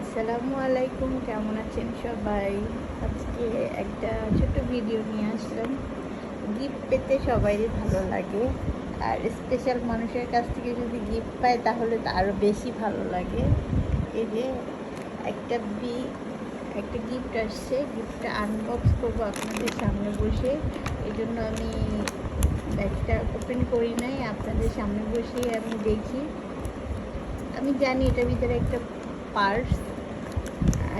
আসসালামু আলাইকুম, কেমন আছেন সবাই? আজকে একটা ছোট ভিডিও নিয়ে আসলাম। গিফট পেতে সবারই ভালো লাগে, আর স্পেশাল মানুষের কাছ থেকে যদি গিফট পায় তাহলে তো আরও বেশি ভালো লাগে। এই যে একটা একটা গিফট আসছে, গিফটটা আনবক্স করবো আপনাদের সামনে বসে। এই জন্য আমি ব্যাগটা ওপেন করি নাই, আপনাদের সামনে বসেই আমি দেখি। আমি জানি এটার ভিতরে একটা পার্স।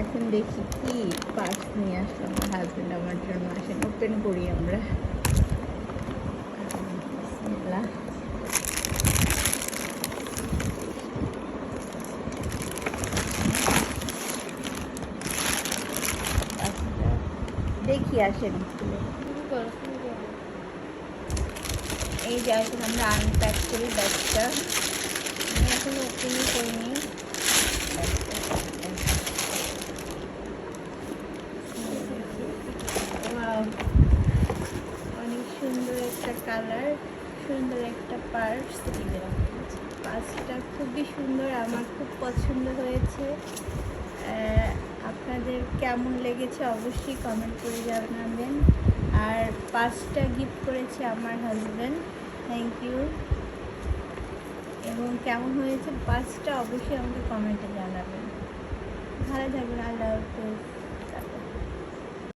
এখন দেখি কি পার্স নিয়ে আসলো আমার হাজব্যান্ড আমার জন্য। আসেন ওপেন করি আমরা। বিসমিল্লাহ। পার্সটা দেখি, আসেন খুলে। এই যে এখন আমরা আনপ্যাক করি ব্যাগটা। আমি এখনো ওপেনই করিনি ব্যাগটা। ওয়াও, অনেক সুন্দর একটা কালার, সুন্দর একটা পার্স। পার্সটা খুবই সুন্দর, আমার খুব পছন্দ হয়েছে। আপনাদের কেমন লেগেছে অবশ্যই কমেন্ট করে জানাবেন। আর পার্সটা গিফট করেছে আমার হাজব্যান্ড, থ্যাংক ইউ। এবং কেমন হয়েছে পার্সটা অবশ্যই আমাকে কমেন্টে জানাবেন। ভালো থাকবেন, আল্লাহ হাফেজ।